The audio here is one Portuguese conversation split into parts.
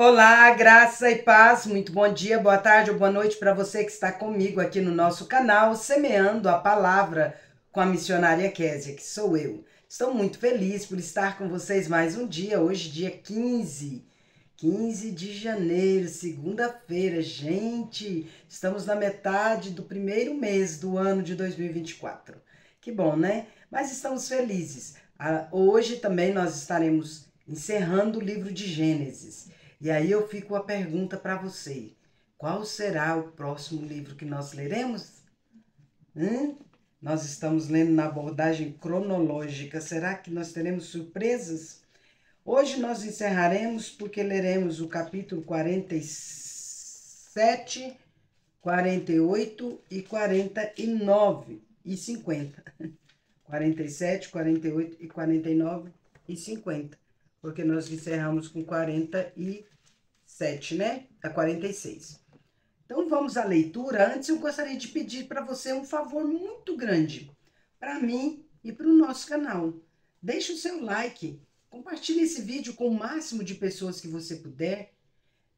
Olá, graça e paz, muito bom dia, boa tarde ou boa noite para você que está comigo aqui no nosso canal, Semeando a Palavra com a missionária Késia, que sou eu. Estou muito feliz por estar com vocês mais um dia, hoje dia 15 de janeiro, segunda-feira. Gente, estamos na metade do primeiro mês do ano de 2024. Que bom, né? Mas estamos felizes. Hoje também nós estaremos encerrando o livro de Gênesis. E aí eu fico com a pergunta para você. Qual será o próximo livro que nós leremos? Nós estamos lendo na abordagem cronológica. Será que nós teremos surpresas? Hoje nós encerraremos porque leremos o capítulo 47, 48 e 49 e 50. 47, 48 e 49 e 50. Porque nós encerramos com 47, né? A 46. Então vamos à leitura. Antes eu gostaria de pedir para você um favor muito grande, para mim e para o nosso canal. Deixe o seu like, compartilhe esse vídeo com o máximo de pessoas que você puder,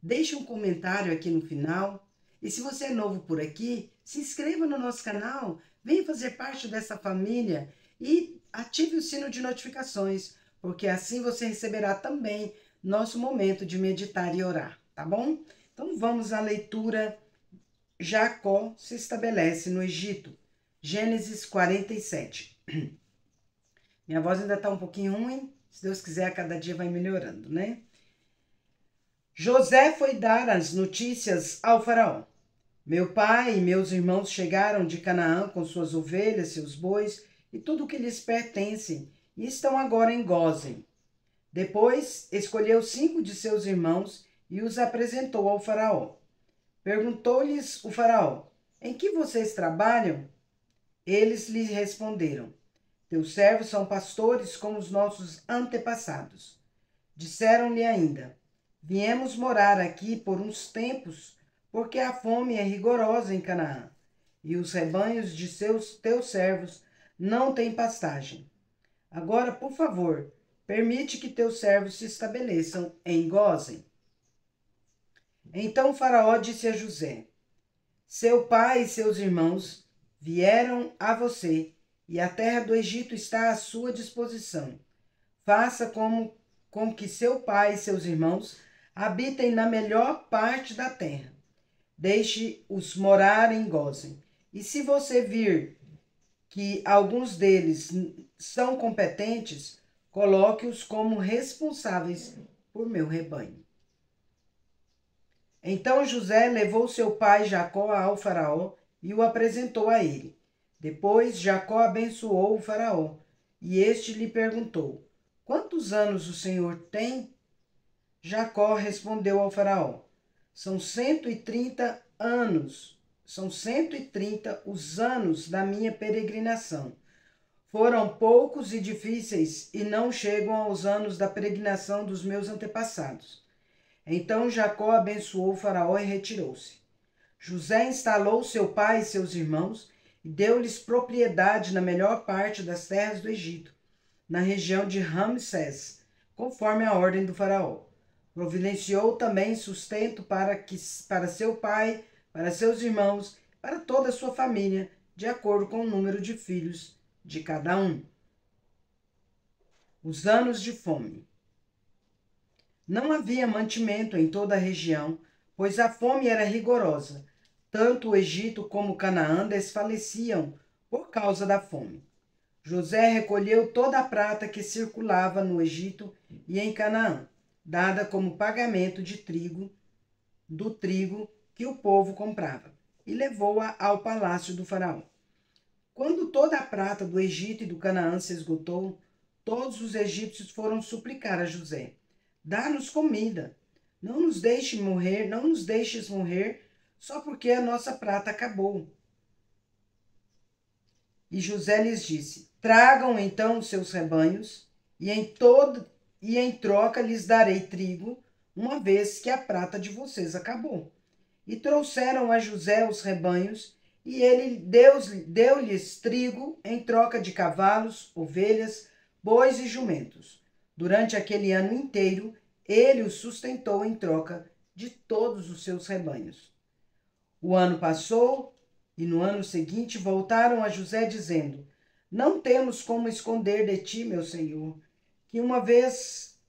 deixe um comentário aqui no final. E se você é novo por aqui, se inscreva no nosso canal, venha fazer parte dessa família e ative o sino de notificações, porque assim você receberá também nosso momento de meditar e orar, tá bom? Então vamos à leitura. Jacó se estabelece no Egito. Gênesis 47. Minha voz ainda está um pouquinho ruim. Se Deus quiser, a cada dia vai melhorando, né? José foi dar as notícias ao faraó. Meu pai e meus irmãos chegaram de Canaã com suas ovelhas, seus bois e tudo o que lhes pertence, e estão agora em Gósen. Depois escolheu 5 de seus irmãos e os apresentou ao faraó. Perguntou-lhes o faraó: em que vocês trabalham? Eles lhe responderam: teus servos são pastores como os nossos antepassados. Disseram-lhe ainda: viemos morar aqui por uns tempos, porque a fome é rigorosa em Canaã, e os rebanhos de teus servos não têm pastagem. Agora, por favor, permite que teus servos se estabeleçam em Gósen. Então o faraó disse a José: seu pai e seus irmãos vieram a você, e a terra do Egito está à sua disposição. Faça com que seu pai e seus irmãos habitem na melhor parte da terra. Deixe-os morar em Gósen. E se você vir que alguns deles são competentes, coloque-os como responsáveis por meu rebanho. Então José levou seu pai Jacó ao faraó e o apresentou a ele. Depois Jacó abençoou o faraó, e este lhe perguntou: quantos anos o senhor tem? Jacó respondeu ao faraó: são 130 anos. São 130 os anos da minha peregrinação. Foram poucos e difíceis e não chegam aos anos da peregrinação dos meus antepassados. Então Jacó abençoou o faraó e retirou-se. José instalou seu pai e seus irmãos e deu-lhes propriedade na melhor parte das terras do Egito, na região de Ramsés, conforme a ordem do faraó. Providenciou também sustento para seu pai, para seus irmãos, para toda a sua família, de acordo com o número de filhos de cada um. Os anos de fome. Não havia mantimento em toda a região, pois a fome era rigorosa. Tanto o Egito como Canaã desfaleciam por causa da fome. José recolheu toda a prata que circulava no Egito e em Canaã, dada como pagamento do trigo que o povo comprava, e levou-a ao palácio do faraó. Quando toda a prata do Egito e do Canaã se esgotou, todos os egípcios foram suplicar a José: dá-nos comida, não nos deixes morrer só porque a nossa prata acabou. E José lhes disse: tragam então os seus rebanhos, e em troca lhes darei trigo, uma vez que a prata de vocês acabou. E trouxeram a José os rebanhos, e ele deu-lhes trigo em troca de cavalos, ovelhas, bois e jumentos. Durante aquele ano inteiro, ele os sustentou em troca de todos os seus rebanhos. O ano passou, e no ano seguinte voltaram a José dizendo: Não temos como esconder de ti, meu senhor, que uma vez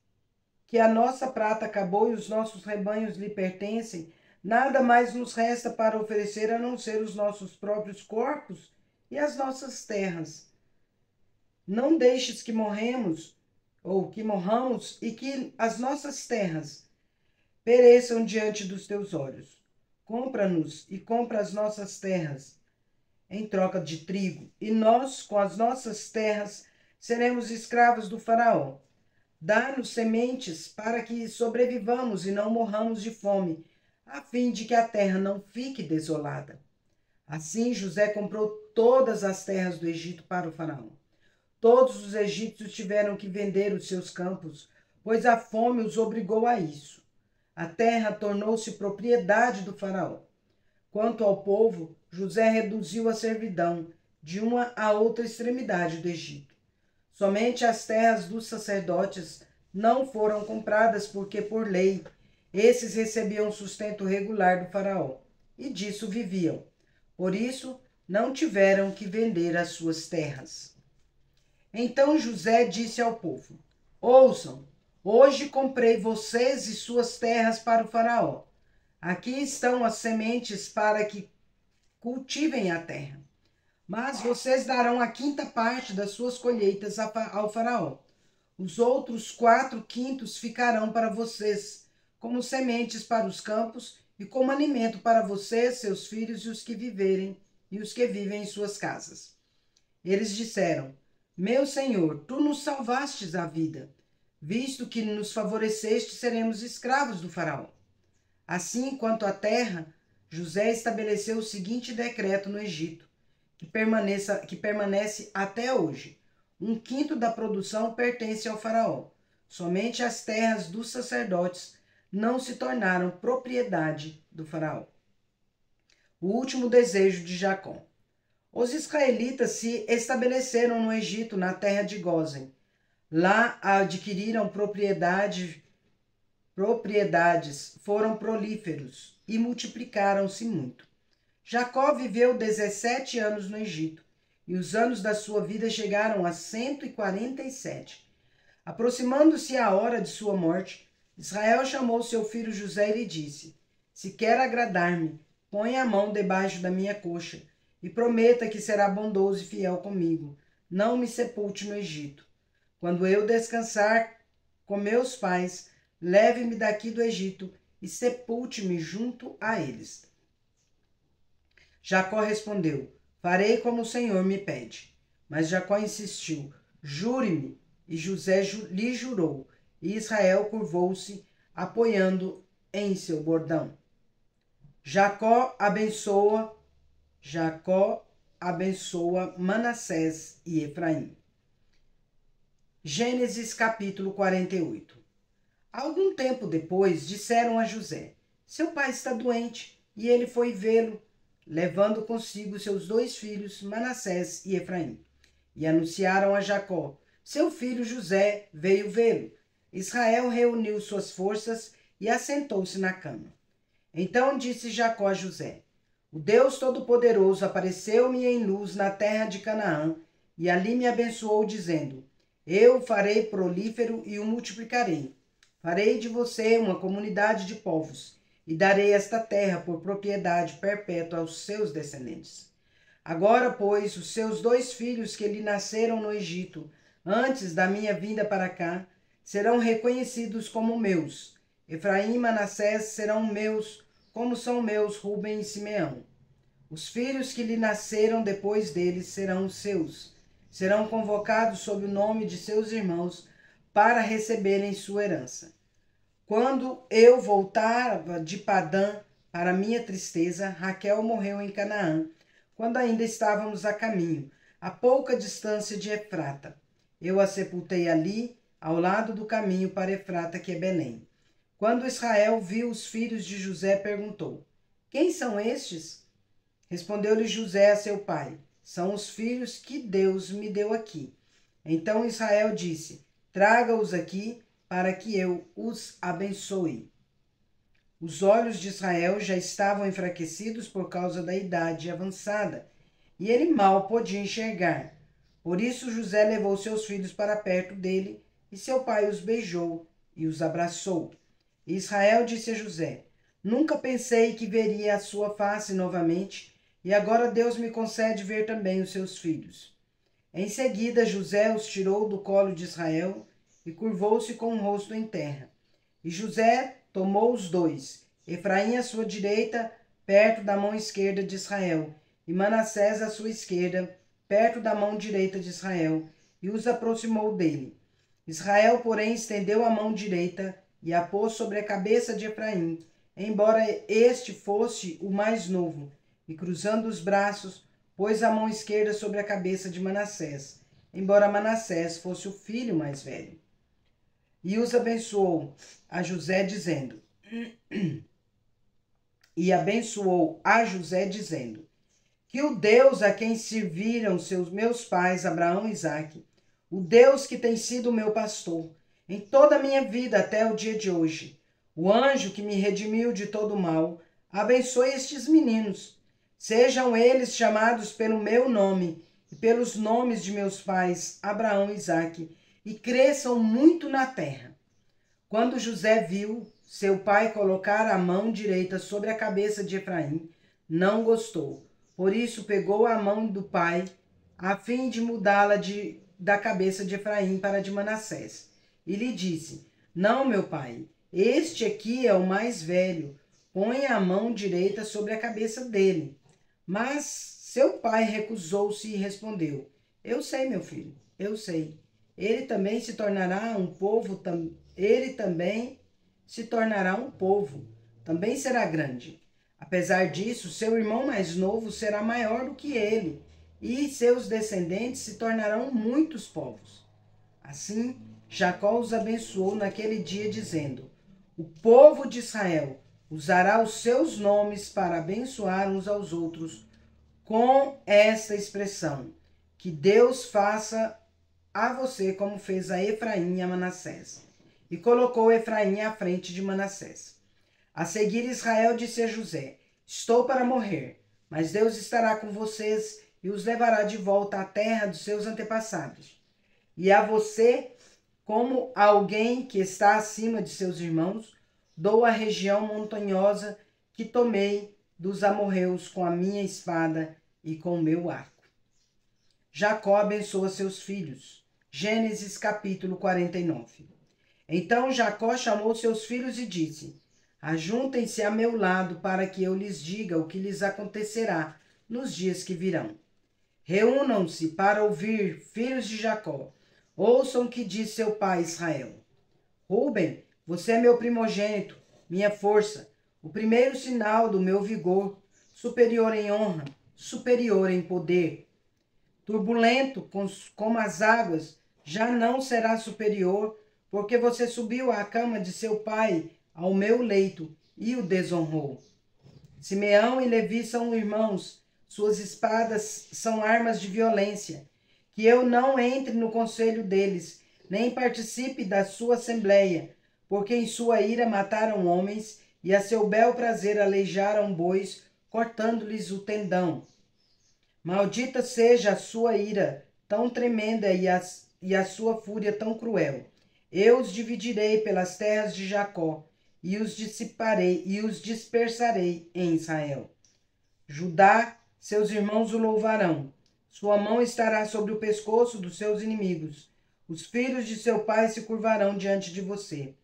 que a nossa prata acabou e os nossos rebanhos lhe pertencem, nada mais nos resta para oferecer a não ser os nossos próprios corpos e as nossas terras. Não deixes que morramos e que as nossas terras pereçam diante dos teus olhos. Compra-nos e compra as nossas terras em troca de trigo, e nós, com as nossas terras, seremos escravos do faraó. Dá-nos sementes para que sobrevivamos e não morramos de fome, a fim de que a terra não fique desolada. Assim José comprou todas as terras do Egito para o faraó. Todos os egípcios tiveram que vender os seus campos, pois a fome os obrigou a isso. A terra tornou-se propriedade do faraó. Quanto ao povo, José reduziu a servidão de uma a outra extremidade do Egito. Somente as terras dos sacerdotes não foram compradas porque, por lei, esses recebiam sustento regular do faraó e disso viviam. Por isso, não tiveram que vender as suas terras. Então José disse ao povo: Ouçam, hoje comprei vocês e suas terras para o faraó. Aqui estão as sementes para que cultivem a terra. Mas vocês darão a quinta parte das suas colheitas ao faraó. Os outros 4/5 ficarão para vocês, como sementes para os campos e como alimento para vocês, seus filhos e os que vivem em suas casas. Eles disseram: Meu senhor, tu nos salvastes a vida. Visto que nos favoreceste, seremos escravos do faraó. Assim, quanto à terra, José estabeleceu o seguinte decreto no Egito, que permanece até hoje. 1/5 da produção pertence ao faraó. Somente as terras dos sacerdotes não se tornaram propriedade do faraó. O último desejo de Jacó. Os israelitas se estabeleceram no Egito, na terra de Gósen. Lá adquiriram propriedades, foram prolíferos e multiplicaram-se muito. Jacó viveu 17 anos no Egito, e os anos da sua vida chegaram a 147. Aproximando-se a hora de sua morte, Israel chamou seu filho José e lhe disse: Se quer agradar-me, põe a mão debaixo da minha coxa e prometa que será bondoso e fiel comigo. Não me sepulte no Egito. Quando eu descansar com meus pais, leve-me daqui do Egito e sepulte-me junto a eles. Jacó respondeu: Farei como o Senhor me pede. Mas Jacó insistiu: Jure-me. E José lhe jurou, e Israel curvou-se, apoiando em seu bordão. Jacó abençoa Manassés e Efraim. Gênesis capítulo 48. Algum tempo depois, disseram a José: Seu pai está doente, e ele foi vê-lo, levando consigo seus 2 filhos, Manassés e Efraim. E anunciaram a Jacó: Seu filho José veio vê-lo. Israel reuniu suas forças e assentou-se na cama. Então disse Jacó a José: O Deus Todo-Poderoso apareceu-me em luz na terra de Canaã, e ali me abençoou, dizendo: Eu o farei prolífero e o multiplicarei. Farei de você uma comunidade de povos, e darei esta terra por propriedade perpétua aos seus descendentes. Agora, pois, os seus 2 filhos que lhe nasceram no Egito, antes da minha vinda para cá, serão reconhecidos como meus. Efraim e Manassés serão meus, como são meus Rúben e Simeão. Os filhos que lhe nasceram depois deles serão os seus. Serão convocados sob o nome de seus irmãos para receberem sua herança. Quando eu voltava de Padã, para minha tristeza, Raquel morreu em Canaã, quando ainda estávamos a caminho, a pouca distância de Efrata. Eu a sepultei ali, ao lado do caminho para Efrata, que é Belém. Quando Israel viu os filhos de José, perguntou: Quem são estes? Respondeu-lhe José a seu pai: São os filhos que Deus me deu aqui. Então Israel disse: Traga-os aqui, para que eu os abençoe. Os olhos de Israel já estavam enfraquecidos por causa da idade avançada, e ele mal podia enxergar. Por isso José levou seus filhos para perto dele, e seu pai os beijou e os abraçou. E Israel disse a José: Nunca pensei que veria a sua face novamente, e agora Deus me concede ver também os seus filhos. Em seguida, José os tirou do colo de Israel e curvou-se com o rosto em terra. E José tomou os dois, Efraim à sua direita, perto da mão esquerda de Israel, e Manassés à sua esquerda, perto da mão direita de Israel, e os aproximou dele. Israel, porém, estendeu a mão direita e a pôs sobre a cabeça de Efraim, embora este fosse o mais novo, e cruzando os braços, pôs a mão esquerda sobre a cabeça de Manassés, embora Manassés fosse o filho mais velho. E os abençoou a José, dizendo: Que o Deus a quem serviram meus pais, Abraão e Isaque, o Deus que tem sido meu pastor em toda a minha vida até o dia de hoje, o anjo que me redimiu de todo o mal, abençoe estes meninos. Sejam eles chamados pelo meu nome e pelos nomes de meus pais, Abraão e Isaque, e cresçam muito na terra. Quando José viu seu pai colocar a mão direita sobre a cabeça de Efraim, não gostou. Por isso pegou a mão do pai, a fim de mudá-la da cabeça de Efraim para a de Manassés. E lhe disse: Não, meu pai, este aqui é o mais velho. Ponha a mão direita sobre a cabeça dele. Mas seu pai recusou-se e respondeu: Eu sei, meu filho, eu sei. Ele também se tornará um povo, também será grande. Apesar disso, seu irmão mais novo será maior do que ele, e seus descendentes se tornarão muitos povos. Assim, Jacó os abençoou naquele dia, dizendo: O povo de Israel usará os seus nomes para abençoar uns aos outros com esta expressão: Que Deus faça a você como fez a Efraim e a Manassés. E colocou Efraim à frente de Manassés. A seguir, Israel disse a José: Estou para morrer, mas Deus estará com vocês e os levará de volta à terra dos seus antepassados. E a você, como alguém que está acima de seus irmãos, dou a região montanhosa que tomei dos amorreus com a minha espada e com o meu arco. Jacó abençoa seus filhos. Gênesis capítulo 49. Então Jacó chamou seus filhos e disse: Ajuntem-se a meu lado para que eu lhes diga o que lhes acontecerá nos dias que virão. Reúnam-se para ouvir, filhos de Jacó. Ouçam o que diz seu pai Israel. Rúben, você é meu primogênito, minha força, o primeiro sinal do meu vigor, superior em honra, superior em poder. Turbulento como as águas, já não será superior, porque você subiu à cama de seu pai, ao meu leito, e o desonrou. Simeão e Levi são irmãos, suas espadas são armas de violência. Que eu não entre no conselho deles, nem participe da sua assembleia, porque em sua ira mataram homens, e a seu bel prazer aleijaram bois, cortando-lhes o tendão. Maldita seja a sua ira tão tremenda e a sua fúria tão cruel. Eu os dividirei pelas terras de Jacó, e os dissiparei e os dispersarei em Israel. Judá, seus irmãos o louvarão. Sua mão estará sobre o pescoço dos seus inimigos. Os filhos de seu pai se curvarão diante de você.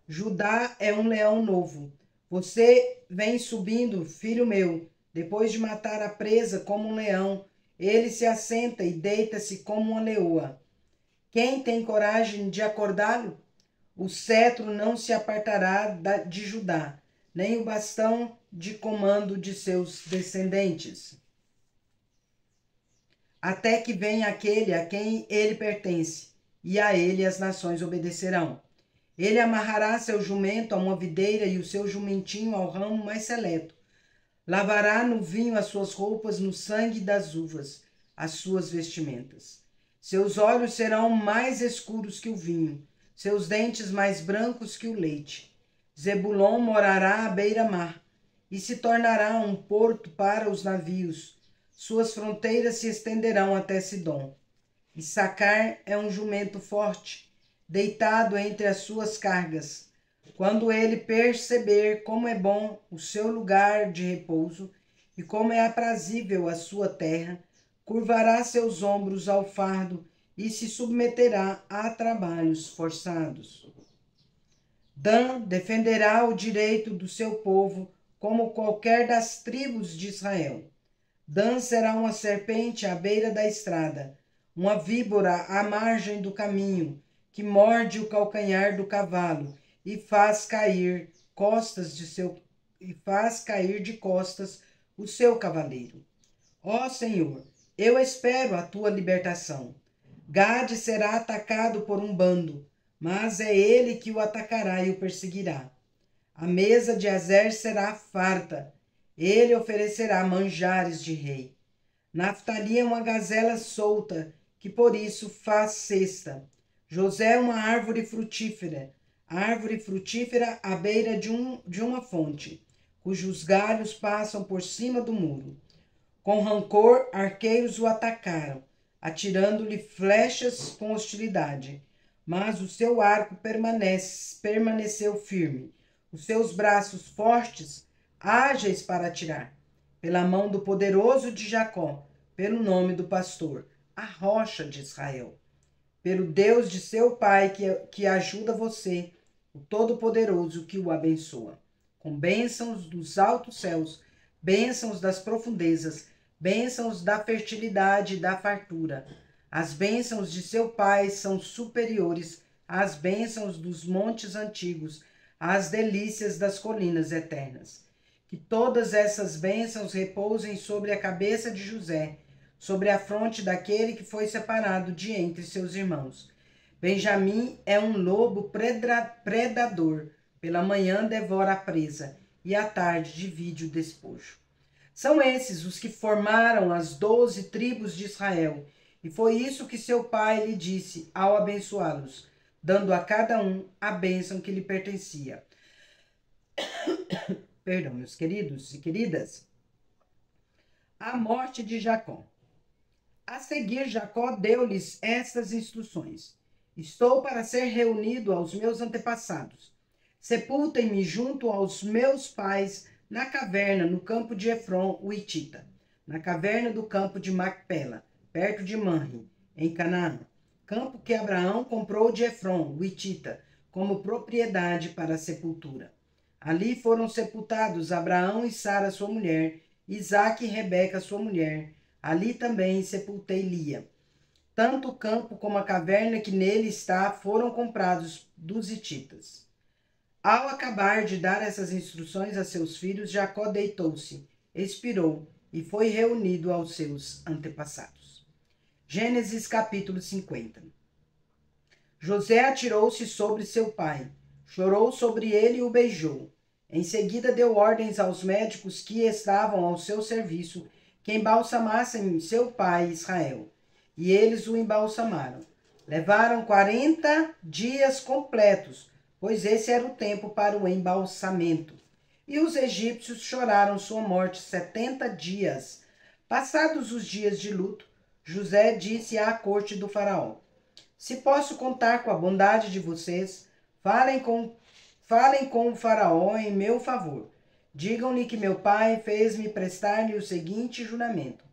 Judá é um leão novo. Você vem subindo, filho meu, depois de matar a presa como um leão. Ele se assenta e deita-se como uma leoa. Quem tem coragem de acordá-lo? O cetro não se apartará de Judá, nem o bastão de comando de seus descendentes, até que venha aquele a quem ele pertence, e a ele as nações obedecerão. Ele amarrará seu jumento a uma videira e o seu jumentinho ao ramo mais seleto. Lavará no vinho as suas roupas, no sangue das uvas as suas vestimentas. Seus olhos serão mais escuros que o vinho, seus dentes mais brancos que o leite. Zebulon morará à beira-mar e se tornará um porto para os navios. Suas fronteiras se estenderão até Sidom. Issacar é um jumento forte, deitado entre as suas cargas. Quando ele perceber como é bom o seu lugar de repouso e como é aprazível a sua terra, curvará seus ombros ao fardo e se submeterá a trabalhos forçados. Dan defenderá o direito do seu povo como qualquer das tribos de Israel. Dan será uma serpente à beira da estrada, uma víbora à margem do caminho, que morde o calcanhar do cavalo e faz cair de costas o seu cavaleiro. Ó Senhor, eu espero a tua libertação. Gade será atacado por um bando, mas é ele que o atacará e o perseguirá. A mesa de Azer será farta, ele oferecerá manjares de rei. Naftali é uma gazela solta, que por isso faz cesta. José é uma árvore frutífera à beira de uma fonte, cujos galhos passam por cima do muro. Com rancor, arqueiros o atacaram, atirando-lhe flechas com hostilidade. Mas o seu arco permaneceu firme, os seus braços fortes, ágeis para atirar. Pela mão do poderoso de Jacó, pelo nome do pastor, a rocha de Israel. Pelo Deus de seu pai que ajuda você, o Todo-Poderoso que o abençoa. Com bênçãos dos altos céus, bênçãos das profundezas, bênçãos da fertilidade e da fartura. As bênçãos de seu pai são superiores às bênçãos dos montes antigos, às delícias das colinas eternas. Que todas essas bênçãos repousem sobre a cabeça de José, sobre a fronte daquele que foi separado de entre seus irmãos. Benjamim é um lobo predador. Pela manhã devora a presa e à tarde divide o despojo. São esses os que formaram as 12 tribos de Israel, e foi isso que seu pai lhe disse ao abençoá-los, dando a cada um a bênção que lhe pertencia. Perdão, meus queridos e queridas. A morte de Jacó. A seguir, Jacó deu-lhes estas instruções: estou para ser reunido aos meus antepassados. Sepultem-me junto aos meus pais na caverna no campo de Efron, o Hitita, na caverna do campo de Macpela, perto de Manre, em Canaã, campo que Abraão comprou de Efron, o Hitita, como propriedade para a sepultura. Ali foram sepultados Abraão e Sara, sua mulher, Isaque e Rebeca, sua mulher. Ali também sepultei Lia. Tanto o campo como a caverna que nele está foram comprados dos hititas. Ao acabar de dar essas instruções a seus filhos, Jacó deitou-se, expirou e foi reunido aos seus antepassados. Gênesis capítulo 50. José atirou-se sobre seu pai, chorou sobre ele e o beijou. Em seguida deu ordens aos médicos que estavam ao seu serviço que embalsamassem seu pai Israel. E eles o embalsamaram. Levaram 40 dias completos, pois esse era o tempo para o embalsamento. E os egípcios choraram sua morte 70 dias. Passados os dias de luto, José disse à corte do faraó: se posso contar com a bondade de vocês, falem com o faraó em meu favor. Digam-lhe que meu pai fez-me prestar-lhe o seguinte juramento: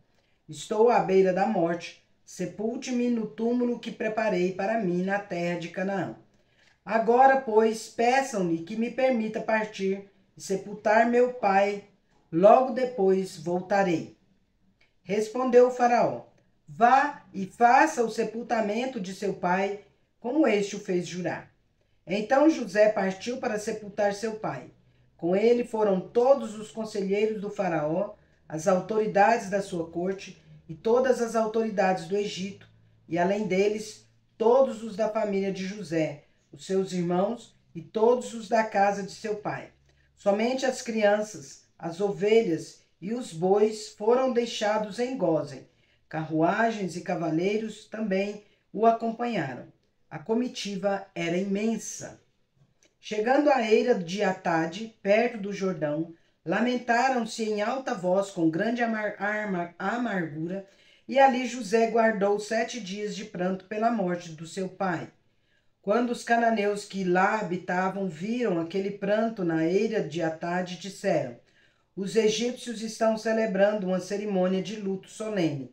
estou à beira da morte, sepulte-me no túmulo que preparei para mim na terra de Canaã. Agora, pois, peçam-lhe que me permita partir e sepultar meu pai. Logo depois voltarei. Respondeu o faraó: vá e faça o sepultamento de seu pai, como este o fez jurar. Então José partiu para sepultar seu pai. Com ele foram todos os conselheiros do faraó, as autoridades da sua corte e todas as autoridades do Egito, e além deles, todos os da família de José, os seus irmãos e todos os da casa de seu pai. Somente as crianças, as ovelhas e os bois foram deixados em Gósen. Carruagens e cavaleiros também o acompanharam. A comitiva era imensa. Chegando à eira de Atade, perto do Jordão, lamentaram-se em alta voz com grande amargura, e ali José guardou 7 dias de pranto pela morte do seu pai. Quando os cananeus que lá habitavam viram aquele pranto na eira de Atade, disseram: os egípcios estão celebrando uma cerimônia de luto solene.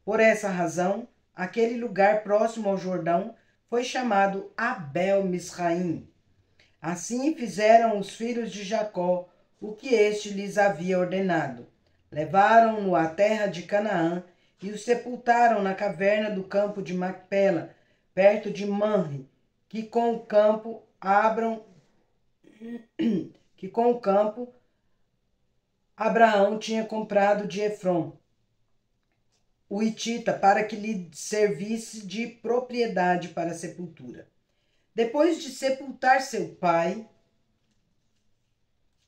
Por essa razão, aquele lugar próximo ao Jordão foi chamado Abel-Misraim. Assim fizeram os filhos de Jacó o que este lhes havia ordenado. Levaram-no à terra de Canaã e o sepultaram na caverna do campo de Macpela, perto de Manre, que com o campo Abraão tinha comprado de Efron, o hitita, para que lhe servisse de propriedade para a sepultura. Depois de sepultar seu pai,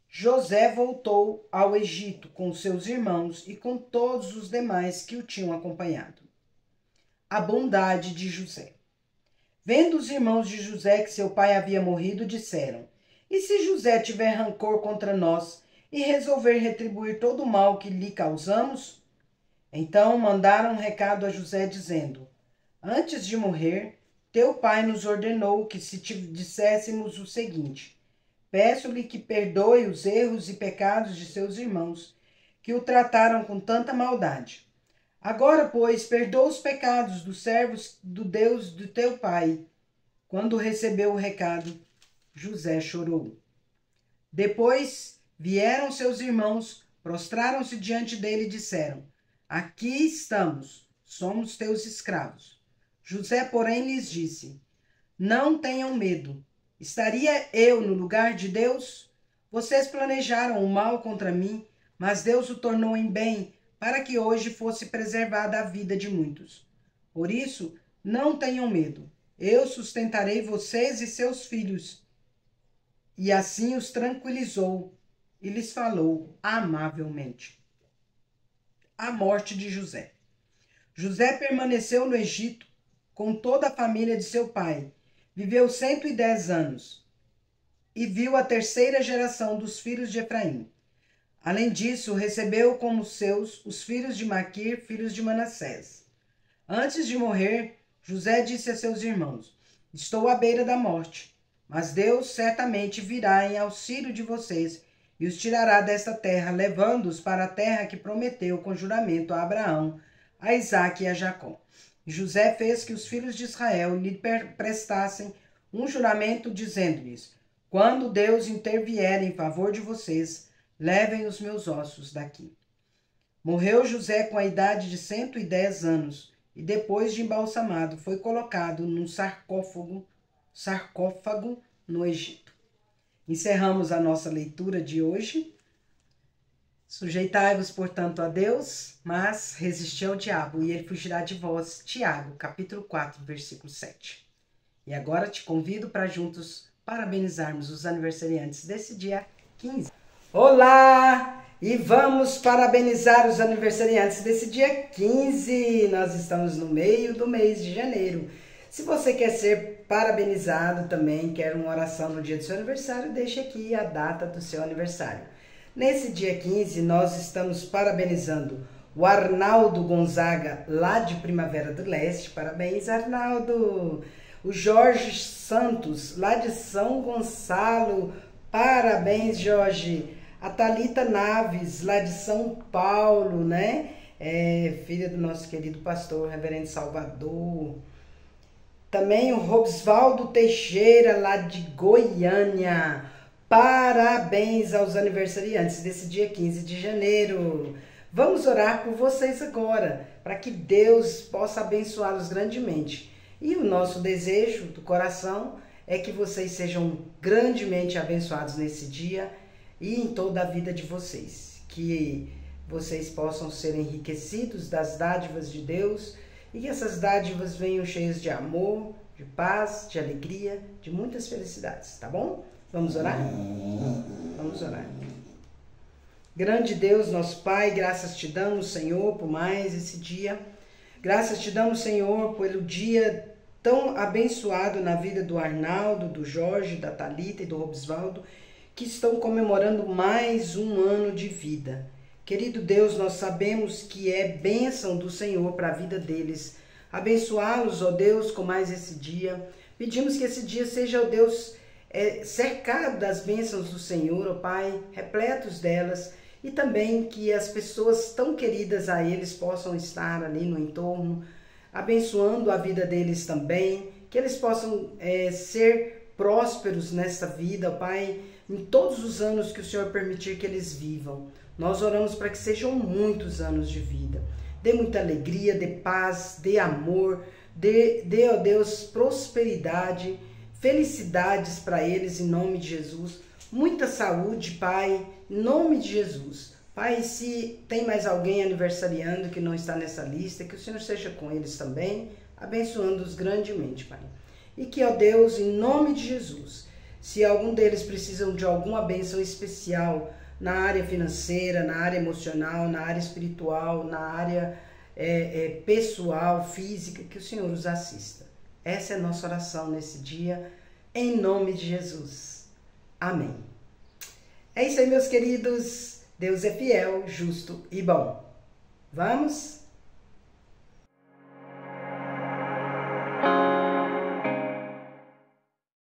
José voltou ao Egito com seus irmãos e com todos os demais que o tinham acompanhado. A bondade de José. Vendo os irmãos de José que seu pai havia morrido, disseram: e se José tiver rancor contra nós e resolver retribuir todo o mal que lhe causamos? Então mandaram um recado a José, dizendo: antes de morrer, teu pai nos ordenou que se te disséssemos o seguinte: peço-lhe que perdoe os erros e pecados de seus irmãos, que o trataram com tanta maldade. Agora, pois, perdoa os pecados dos servos do Deus do teu pai. Quando recebeu o recado, José chorou. Depois vieram seus irmãos, prostraram-se diante dele e disseram: aqui estamos, somos teus escravos. José, porém, lhes disse: não tenham medo. Estaria eu no lugar de Deus? Vocês planejaram o mal contra mim, mas Deus o tornou em bem, para que hoje fosse preservada a vida de muitos. Por isso, não tenham medo. Eu sustentarei vocês e seus filhos. E assim os tranquilizou e lhes falou amavelmente. A morte de José. José permaneceu no Egito com toda a família de seu pai. Viveu 110 anos e viu a 3ª geração dos filhos de Efraim. Além disso, recebeu como seus os filhos de Maquir, filhos de Manassés. Antes de morrer, José disse a seus irmãos: estou à beira da morte, mas Deus certamente virá em auxílio de vocês e os tirará desta terra, levando-os para a terra que prometeu com juramento a Abraão, a Isaque e a Jacó. E José fez que os filhos de Israel lhe prestassem um juramento, dizendo-lhes: quando Deus intervier em favor de vocês, levem os meus ossos daqui. Morreu José com a idade de 110 anos e depois de embalsamado foi colocado num sarcófago no Egito. Encerramos a nossa leitura de hoje. Sujeitai-vos, portanto, a Deus, mas resisti ao diabo, e ele fugirá de vós. Tiago, capítulo 4, versículo 7. E agora te convido para juntos parabenizarmos os aniversariantes desse dia 15. Olá! E vamos parabenizar os aniversariantes desse dia 15. Nós estamos no meio do mês de janeiro. Se você quer ser parabenizado também, quer uma oração no dia do seu aniversário, deixe aqui a data do seu aniversário. Nesse dia 15, nós estamos parabenizando o Arnaldo Gonzaga, lá de Primavera do Leste. Parabéns, Arnaldo! O Jorge Santos, lá de São Gonçalo. Parabéns, Jorge! A Thalita Naves, lá de São Paulo, né? Filha do nosso querido pastor, reverendo Salvador. Também o Robsvaldo Teixeira, lá de Goiânia. Parabéns aos aniversariantes desse dia 15 de janeiro. Vamos orar por vocês agora, para que Deus possa abençoá-los grandemente. E o nosso desejo do coração é que vocês sejam grandemente abençoados nesse dia e em toda a vida de vocês. Que vocês possam ser enriquecidos das dádivas de Deus e que essas dádivas venham cheias de amor, de paz, de alegria, de muitas felicidades, tá bom? Vamos orar? Vamos orar. Grande Deus, nosso Pai, graças te damos, Senhor, por mais esse dia. Graças te damos, Senhor, pelo dia tão abençoado na vida do Arnaldo, do Jorge, da Thalita e do Robisvaldo, que estão comemorando mais um ano de vida. Querido Deus, nós sabemos que é bênção do Senhor para a vida deles. Abençoá-los, ó Deus, com mais esse dia. Pedimos que esse dia seja, ó Deus, cercado das bênçãos do Senhor, ó Pai, repletos delas, e também que as pessoas tão queridas a eles possam estar ali no entorno, abençoando a vida deles também, que eles possam ser prósperos nesta vida, ó Pai, em todos os anos que o Senhor permitir que eles vivam. Nós oramos para que sejam muitos anos de vida. Dê muita alegria, dê paz, dê amor, dê, ó Deus, prosperidade, felicidades para eles em nome de Jesus. Muita saúde, Pai, em nome de Jesus. Pai, se tem mais alguém aniversariando que não está nessa lista, que o Senhor seja com eles também, abençoando-os grandemente, Pai. E que, ó Deus, em nome de Jesus, se algum deles precisam de alguma bênção especial na área financeira, na área emocional, na área espiritual, na área pessoal, física, que o Senhor os assista. Essa é a nossa oração nesse dia, em nome de Jesus. Amém. É isso aí, meus queridos. Deus é fiel, justo e bom. Vamos?